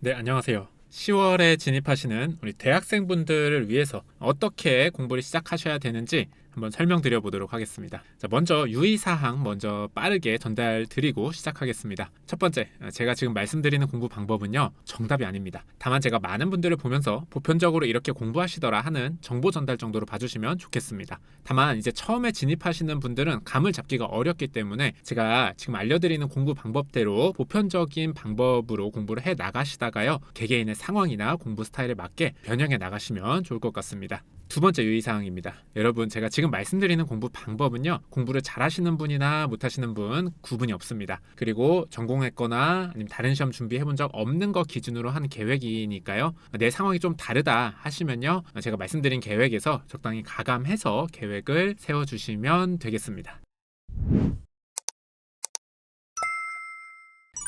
네, 안녕하세요. 10월에 진입하시는 우리 대학생분들을 위해서 어떻게 공부를 시작하셔야 되는지 한번 설명드려 보도록 하겠습니다. 자, 먼저 유의사항 먼저 빠르게 전달 드리고 시작하겠습니다. 첫 번째, 제가 지금 말씀드리는 공부 방법은요, 정답이 아닙니다. 다만 제가 많은 분들을 보면서 보편적으로 이렇게 공부하시더라 하는 정보 전달 정도로 봐주시면 좋겠습니다. 다만 이제 처음에 진입하시는 분들은 감을 잡기가 어렵기 때문에 제가 지금 알려드리는 공부 방법대로 보편적인 방법으로 공부를 해 나가시다가요, 개개인의 상황이나 공부 스타일에 맞게 변형해 나가시면 좋을 것 같습니다. 두 번째 유의사항입니다. 여러분, 제가 지금 말씀드리는 공부 방법은요, 공부를 잘하시는 분이나 못하시는 분 구분이 없습니다. 그리고 전공했거나 아니면 다른 시험 준비해본 적 없는 거 기준으로 한 계획이니까요, 내 상황이 좀 다르다 하시면요, 제가 말씀드린 계획에서 적당히 가감해서 계획을 세워주시면 되겠습니다.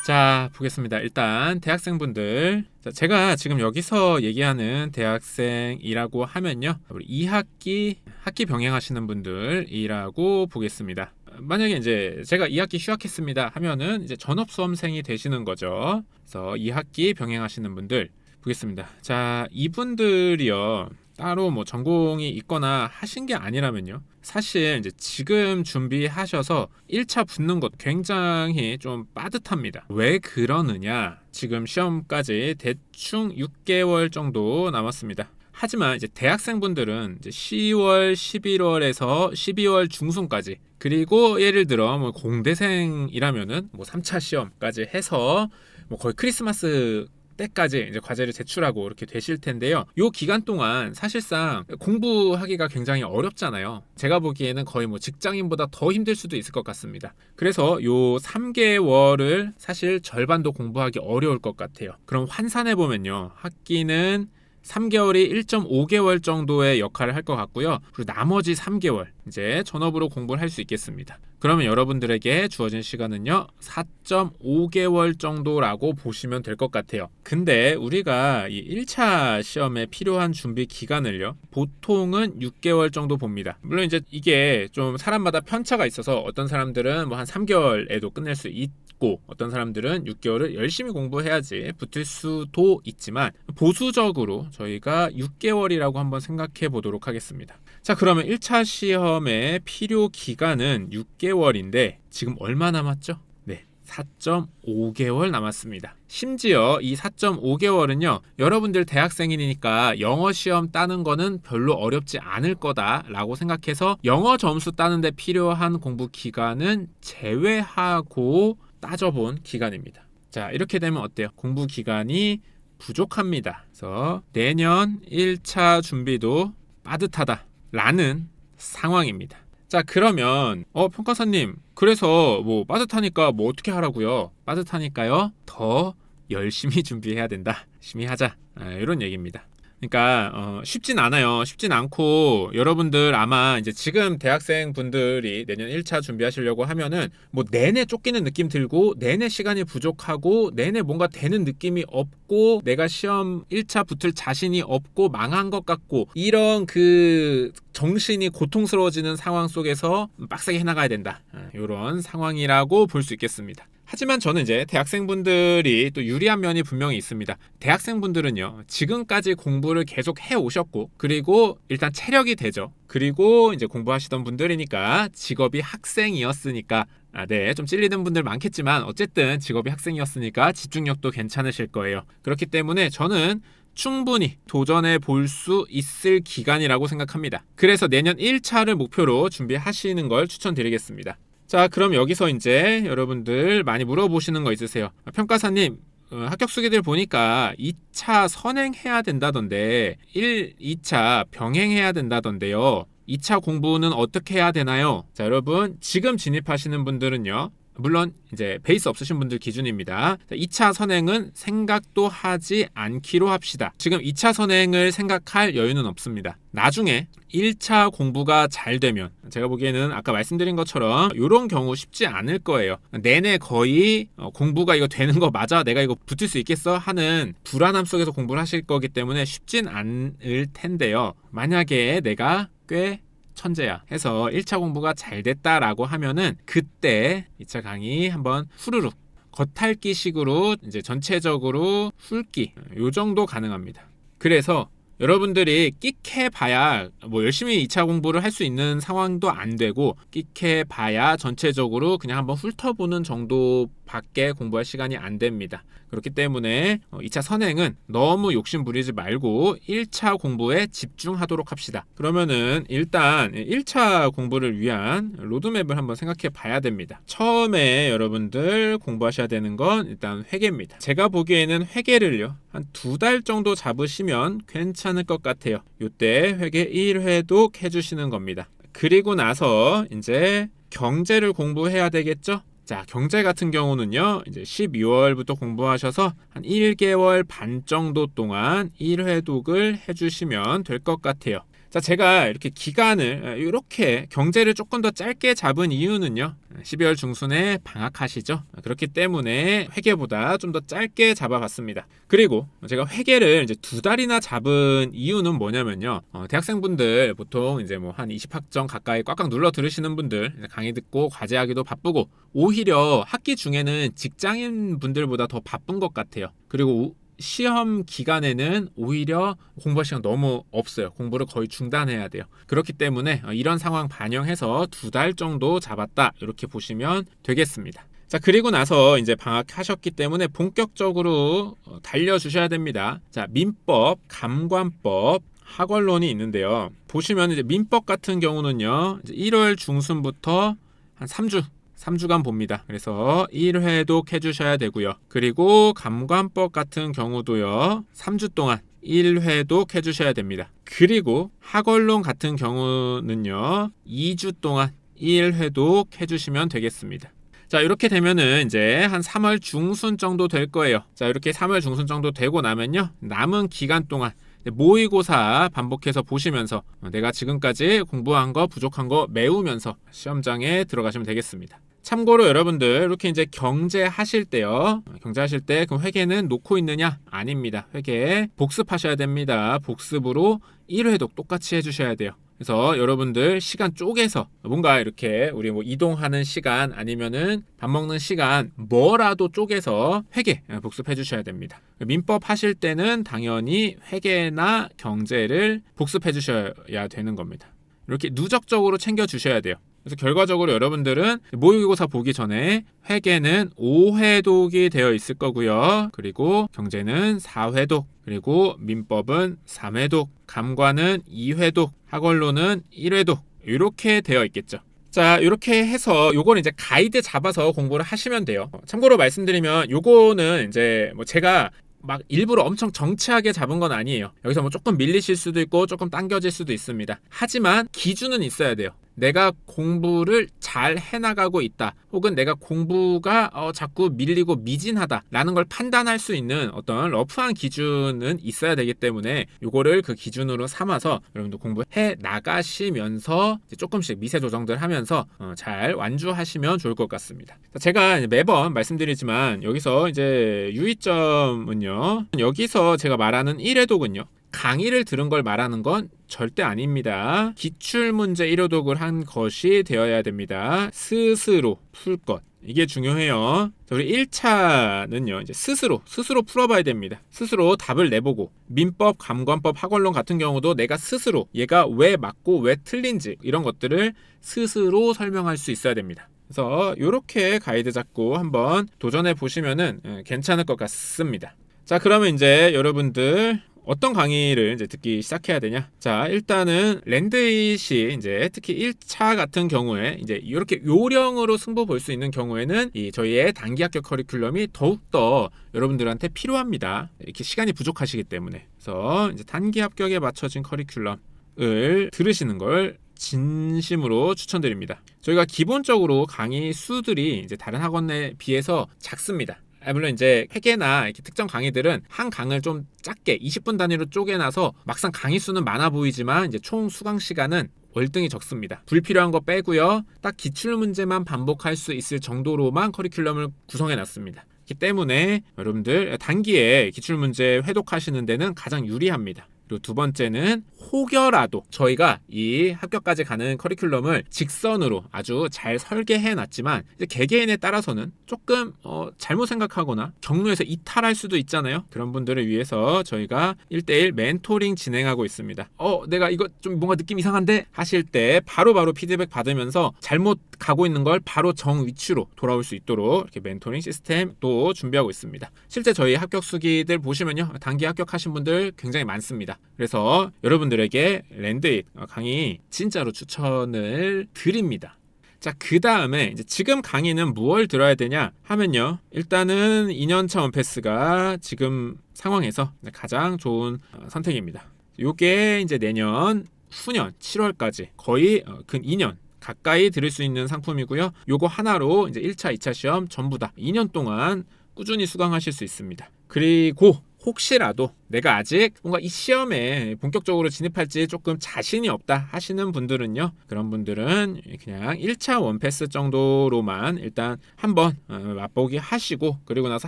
자, 보겠습니다. 일단 대학생분들, 제가 지금 여기서 얘기하는 대학생이라고 하면요, 우리 2학기 학기 병행하시는 분들이라고 보겠습니다. 만약에 이제 제가 2학기 휴학했습니다 하면은 이제 전업수험생이 되시는 거죠. 그래서 2학기 병행하시는 분들 보겠습니다. 자, 이분들이요, 따로 뭐 전공이 있거나 하신 게 아니라면요, 사실 이제 지금 준비하셔서 1차 붙는 것 굉장히 좀 빠듯합니다. 왜 그러느냐? 지금 시험까지 대충 6개월 정도 남았습니다. 하지만 이제 대학생분들은 이제 10월, 11월에서 12월 중순까지, 그리고 예를 들어 뭐 공대생이라면은 뭐 3차 시험까지 해서 뭐 거의 크리스마스 때까지 이제 과제를 제출하고 이렇게 되실 텐데요. 요 기간 동안 사실상 공부하기가 굉장히 어렵잖아요. 제가 보기에는 거의 뭐 직장인보다 더 힘들 수도 있을 것 같습니다. 그래서 요 3개월을 사실 절반도 공부하기 어려울 것 같아요. 그럼 환산해 보면요, 학기는 3개월이 1.5개월 정도의 역할을 할 것 같고요. 그리고 나머지 3개월 이제 전업으로 공부를 할 수 있겠습니다. 그러면 여러분들에게 주어진 시간은요, 4.5개월 정도라고 보시면 될 것 같아요. 근데 우리가 이 1차 시험에 필요한 준비 기간을요, 보통은 6개월 정도 봅니다. 물론 이제 이게 좀 사람마다 편차가 있어서 어떤 사람들은 뭐 한 3개월에도 끝낼 수 있고 어떤 사람들은 6개월을 열심히 공부해야지 붙을 수도 있지만, 보수적으로 저희가 6개월이라고 한번 생각해 보도록 하겠습니다. 자, 그러면 1차 시험의 필요 기간은 6개월인데 지금 얼마 남았죠? 네, 4.5개월 남았습니다. 심지어 이 4.5개월은요, 여러분들 대학생이니까 영어 시험 따는 거는 별로 어렵지 않을 거다라고 생각해서 영어 점수 따는데 필요한 공부 기간은 제외하고 따져본 기간입니다. 자, 이렇게 되면 어때요? 공부 기간이 부족합니다. 그래서 내년 1차 준비도 빠듯하다 라는 상황입니다. 자, 그러면 평가사님, 그래서 뭐 빠듯하니까 뭐 어떻게 하라고요? 빠듯하니까요, 더 열심히 준비해야 된다, 열심히 하자, 이런 얘기입니다. 그러니까 쉽진 않아요. 쉽진 않고, 여러분들 아마 이제 지금 대학생 분들이 내년 1차 준비하시려고 하면은 뭐 내내 쫓기는 느낌 들고, 내내 시간이 부족하고, 내내 뭔가 되는 느낌이 없고, 내가 시험 1차 붙을 자신이 없고 망한 것 같고, 이런 그 정신이 고통스러워지는 상황 속에서 빡세게 해나가야 된다, 이런 상황이라고 볼 수 있겠습니다. 하지만 저는 이제 대학생분들이 또 유리한 면이 분명히 있습니다. 대학생분들은요, 지금까지 공부를 계속 해 오셨고, 그리고 일단 체력이 되죠. 그리고 이제 공부하시던 분들이니까, 직업이 학생이었으니까, 네, 좀 찔리는 분들 많겠지만 어쨌든 직업이 학생이었으니까 집중력도 괜찮으실 거예요. 그렇기 때문에 저는 충분히 도전해 볼 수 있을 기간이라고 생각합니다. 그래서 내년 1차를 목표로 준비하시는 걸 추천드리겠습니다. 자, 그럼 여기서 이제 여러분들 많이 물어보시는 거 있으세요. 평가사님, 합격 수기들 보니까 2차 선행해야 된다던데 2차 병행해야 된다던데요. 2차 공부는 어떻게 해야 되나요? 자, 여러분, 지금 진입하시는 분들은요, 물론 이제 베이스 없으신 분들 기준입니다. 2차 선행은 생각도 하지 않기로 합시다. 지금 2차 선행을 생각할 여유는 없습니다. 나중에 1차 공부가 잘 되면, 제가 보기에는 아까 말씀드린 것처럼 이런 경우 쉽지 않을 거예요. 내내 거의 공부가 이거 되는 거 맞아? 내가 이거 붙을 수 있겠어? 하는 불안함 속에서 공부를 하실 거기 때문에 쉽진 않을 텐데요. 만약에 내가 꽤 천재야 해서 1차 공부가 잘 됐다라고 하면은 그때 2차 강의 한번 후루룩 겉핥기식으로 이제 전체적으로 훑기 요 정도 가능합니다. 그래서 여러분들이 끽해봐야 뭐 열심히 2차 공부를 할 수 있는 상황도 안 되고, 끽해봐야 전체적으로 그냥 한번 훑어보는 정도밖에 공부할 시간이 안 됩니다. 그렇기 때문에 2차 선행은 너무 욕심 부리지 말고 1차 공부에 집중하도록 합시다. 그러면은 일단 1차 공부를 위한 로드맵을 한번 생각해 봐야 됩니다. 처음에 여러분들 공부하셔야 되는 건 일단 회계입니다. 제가 보기에는 회계를요 한 2달 정도 잡으시면 괜찮을 것 같아요. 이때 회계 1회독 해주시는 겁니다. 그리고 나서 이제 경제를 공부해야 되겠죠? 자, 경제 같은 경우는요, 이제 12월부터 공부하셔서 한 1개월 반 정도 동안 1회독을 해주시면 될 것 같아요. 자, 제가 이렇게 기간을 이렇게 경제를 조금 더 짧게 잡은 이유는요, 12월 중순에 방학하시죠. 그렇기 때문에 회계보다 좀 더 짧게 잡아봤습니다. 그리고 제가 회계를 이제 2달이나 잡은 이유는 뭐냐면요, 대학생분들 보통 이제 뭐 한 20학점 가까이 꽉꽉 눌러 들으시는 분들, 강의 듣고 과제하기도 바쁘고, 오히려 학기 중에는 직장인 분들보다 더 바쁜 것 같아요. 그리고 시험 기간에는 오히려 공부할 시간 너무 없어요. 공부를 거의 중단해야 돼요. 그렇기 때문에 이런 상황 반영해서 2달 정도 잡았다, 이렇게 보시면 되겠습니다. 자, 그리고 나서 이제 방학하셨기 때문에 본격적으로 달려주셔야 됩니다. 자, 민법, 감관법, 학원론이 있는데요. 보시면 이제 민법 같은 경우는요, 이제 1월 중순부터 한 3주간 봅니다. 그래서 1회독 해주셔야 되고요. 그리고 감관법 같은 경우도요, 3주 동안 1회독 해주셔야 됩니다. 그리고 학원론 같은 경우는요, 2주 동안 1회독 해주시면 되겠습니다. 자, 이렇게 되면은 이제 한 3월 중순 정도 될 거예요. 자, 이렇게 3월 중순 정도 되고 나면요, 남은 기간 동안 모의고사 반복해서 보시면서 내가 지금까지 공부한 거, 부족한 거 메우면서 시험장에 들어가시면 되겠습니다. 참고로 여러분들 이렇게 이제 경제하실 때요, 경제하실 때 그 회계는 놓고 있느냐? 아닙니다. 회계 복습하셔야 됩니다. 복습으로 1회독 똑같이 해주셔야 돼요. 그래서 여러분들 시간 쪼개서 뭔가 이렇게 우리 뭐 이동하는 시간 아니면은 밥 먹는 시간 뭐라도 쪼개서 회계 복습해 주셔야 됩니다. 민법 하실 때는 당연히 회계나 경제를 복습해 주셔야 되는 겁니다. 이렇게 누적적으로 챙겨 주셔야 돼요. 그래서 결과적으로 여러분들은 모의고사 보기 전에 회계는 5회독이 되어 있을 거고요. 그리고 경제는 4회독, 그리고 민법은 3회독, 감관은 2회독, 학원론은 1회독, 이렇게 되어 있겠죠. 자, 이렇게 해서 요거는 이제 가이드 잡아서 공부를 하시면 돼요. 참고로 말씀드리면 요거는 이제 뭐 제가 막 일부러 엄청 정치하게 잡은 건 아니에요. 여기서 뭐 조금 밀리실 수도 있고 조금 당겨질 수도 있습니다. 하지만 기준은 있어야 돼요. 내가 공부를 잘 해나가고 있다, 혹은 내가 공부가 자꾸 밀리고 미진하다 라는 걸 판단할 수 있는 어떤 러프한 기준은 있어야 되기 때문에 요거를 그 기준으로 삼아서 여러분도 공부해 나가시면서 조금씩 미세 조정들 하면서 잘 완주하시면 좋을 것 같습니다. 제가 매번 말씀드리지만 여기서 이제 유의점은요, 여기서 제가 말하는 1회독은요, 강의를 들은 걸 말하는 건 절대 아닙니다. 기출문제 1회독을 한 것이 되어야 됩니다. 스스로 풀 것, 이게 중요해요. 우리 1차는요, 이제 스스로 풀어봐야 됩니다. 스스로 답을 내보고, 민법, 감관법, 학원론 같은 경우도 내가 스스로 얘가 왜 맞고 왜 틀린지 이런 것들을 스스로 설명할 수 있어야 됩니다. 그래서 이렇게 가이드 잡고 한번 도전해 보시면은 괜찮을 것 같습니다. 자, 그러면 이제 여러분들 어떤 강의를 이제 듣기 시작해야 되냐? 자, 일단은 랜드잇이 이제 특히 1차 같은 경우에 이제 이렇게 요령으로 승부 볼 수 있는 경우에는 이 저희의 단기 합격 커리큘럼이 더욱더 여러분들한테 필요합니다. 이렇게 시간이 부족하시기 때문에. 그래서 이제 단기 합격에 맞춰진 커리큘럼을 들으시는 걸 진심으로 추천드립니다. 저희가 기본적으로 강의 수들이 이제 다른 학원에 비해서 작습니다. 물론 이제 회계나 이렇게 특정 강의들은 한 강을 좀 작게 20분 단위로 쪼개놔서 막상 강의 수는 많아 보이지만 이제 총 수강 시간은 월등히 적습니다. 불필요한 거 빼고요, 딱 기출 문제만 반복할 수 있을 정도로만 커리큘럼을 구성해 놨습니다. 그렇기 때문에 여러분들 단기에 기출 문제 회독하시는 데는 가장 유리합니다. 그리고 두 번째는 혹여라도 저희가 이 합격까지 가는 커리큘럼을 직선으로 아주 잘 설계해 놨지만 이제 개개인에 따라서는 조금 잘못 생각하거나 경로에서 이탈할 수도 있잖아요. 그런 분들을 위해서 저희가 1대1 멘토링 진행하고 있습니다. 내가 이거 좀 뭔가 느낌 이상한데 하실 때 바로바로 피드백 받으면서 잘못 가고 있는 걸 바로 정 위치로 돌아올 수 있도록 이렇게 멘토링 시스템 또 준비하고 있습니다. 실제 저희 합격 수기들 보시면요, 단기 합격하신 분들 굉장히 많습니다. 그래서 여러분들에게 랜드잇 강의 진짜로 추천을 드립니다. 자, 그 다음에 이제 지금 강의는 무엇을 들어야 되냐 하면요, 일단은 2년차 원패스가 지금 상황에서 가장 좋은 선택입니다. 요게 이제 내년 후년 7월까지 거의 근 2년 가까이 들을 수 있는 상품이고요. 요거 하나로 이제 1차, 2차 시험 전부 다 2년 동안 꾸준히 수강하실 수 있습니다. 그리고 혹시라도 내가 아직 뭔가 이 시험에 본격적으로 진입할지 조금 자신이 없다 하시는 분들은요, 그런 분들은 그냥 1차 원패스 정도로만 일단 한번 맛보기 하시고, 그리고 나서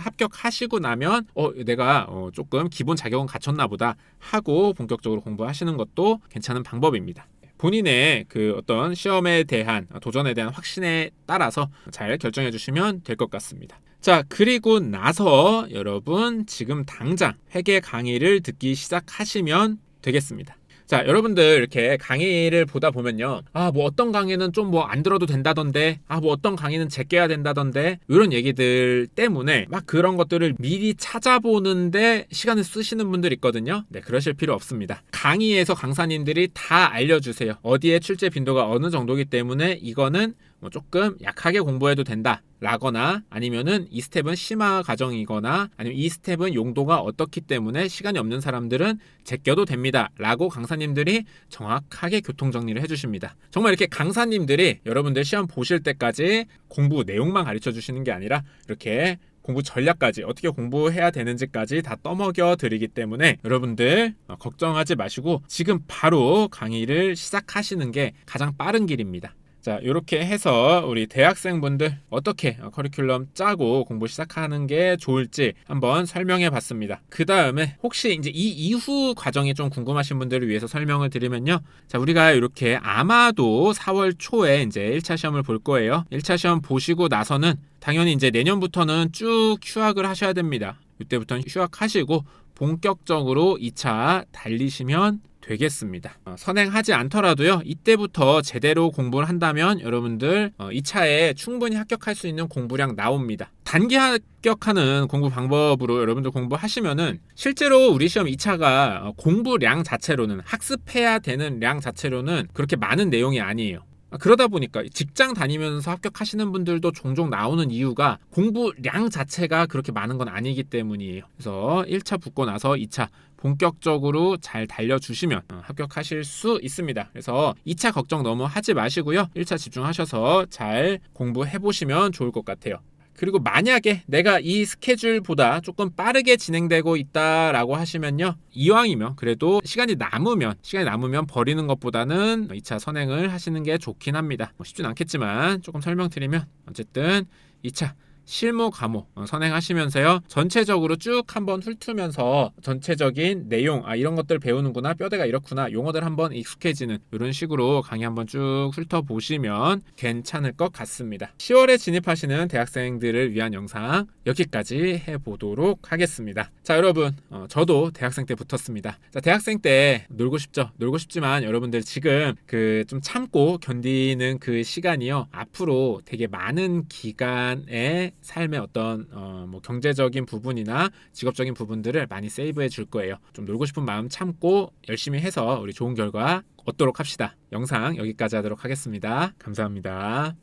합격하시고 나면 내가 조금 기본 자격은 갖췄나 보다 하고 본격적으로 공부하시는 것도 괜찮은 방법입니다. 본인의 그 어떤 시험에 대한 도전에 대한 확신에 따라서 잘 결정해 주시면 될 것 같습니다. 자, 그리고 나서 여러분 지금 당장 회계 강의를 듣기 시작하시면 되겠습니다. 자, 여러분들 이렇게 강의를 보다 보면요, 뭐 어떤 강의는 좀 뭐 안 들어도 된다던데, 뭐 어떤 강의는 제껴야 된다던데, 이런 얘기들 때문에 막 그런 것들을 미리 찾아보는데 시간을 쓰시는 분들 있거든요. 네, 그러실 필요 없습니다. 강의에서 강사님들이 다 알려주세요. 어디에 출제 빈도가 어느 정도이기 때문에 이거는 뭐 조금 약하게 공부해도 된다 라거나, 아니면은 이 스텝은 심화 과정이거나, 아니면 이 스텝은 용도가 어떻기 때문에 시간이 없는 사람들은 제껴도 됩니다 라고 강사님들이 정확하게 교통정리를 해주십니다. 정말 이렇게 강사님들이 여러분들 시험 보실 때까지 공부 내용만 가르쳐 주시는 게 아니라 이렇게 공부 전략까지 어떻게 공부해야 되는지까지 다 떠먹여 드리기 때문에 여러분들 걱정하지 마시고 지금 바로 강의를 시작하시는 게 가장 빠른 길입니다. 자, 이렇게 해서 우리 대학생분들 어떻게 커리큘럼 짜고 공부 시작하는 게 좋을지 한번 설명해 봤습니다. 그 다음에 혹시 이제 이 이후 과정이 좀 궁금하신 분들을 위해서 설명을 드리면요, 자, 우리가 이렇게 아마도 4월 초에 이제 1차 시험을 볼 거예요. 1차 시험 보시고 나서는 당연히 이제 내년부터는 쭉 휴학을 하셔야 됩니다. 이때부터는 휴학하시고 본격적으로 2차 달리시면 되겠습니다. 선행하지 않더라도요, 이때부터 제대로 공부를 한다면 여러분들 2차에 충분히 합격할 수 있는 공부량 나옵니다. 단기 합격하는 공부 방법으로 여러분들 공부하시면은 실제로 우리 시험 2차가 공부량 자체로는, 학습해야 되는 량 자체로는 그렇게 많은 내용이 아니에요. 그러다 보니까 직장 다니면서 합격하시는 분들도 종종 나오는 이유가 공부량 자체가 그렇게 많은 건 아니기 때문이에요. 그래서 1차 붙고 나서 2차 본격적으로 잘 달려주시면 합격하실 수 있습니다. 그래서 2차 걱정 너무 하지 마시고요, 1차 집중하셔서 잘 공부해보시면 좋을 것 같아요. 그리고 만약에 내가 이 스케줄보다 조금 빠르게 진행되고 있다라고 하시면요, 이왕이면 그래도 시간이 남으면 버리는 것보다는 2차 선행을 하시는 게 좋긴 합니다. 쉽진 않겠지만 조금 설명드리면, 어쨌든 2차 실무 과목 선행하시면서요, 전체적으로 쭉 한번 훑으면서 전체적인 내용, 이런 것들 배우는구나, 뼈대가 이렇구나, 용어들 한번 익숙해지는 이런 식으로 강의 한번 쭉 훑어보시면 괜찮을 것 같습니다. 10월에 진입하시는 대학생들을 위한 영상 여기까지 해보도록 하겠습니다. 자, 여러분, 저도 대학생 때 붙었습니다. 자, 대학생 때 놀고 싶죠? 놀고 싶지만 여러분들 지금 그 좀 참고 견디는 그 시간이요, 앞으로 되게 많은 기간의 삶의 어떤 뭐 경제적인 부분이나 직업적인 부분들을 많이 세이브해 줄 거예요. 좀 놀고 싶은 마음 참고 열심히 해서 우리 좋은 결과 얻도록 합시다. 영상 여기까지 하도록 하겠습니다. 감사합니다.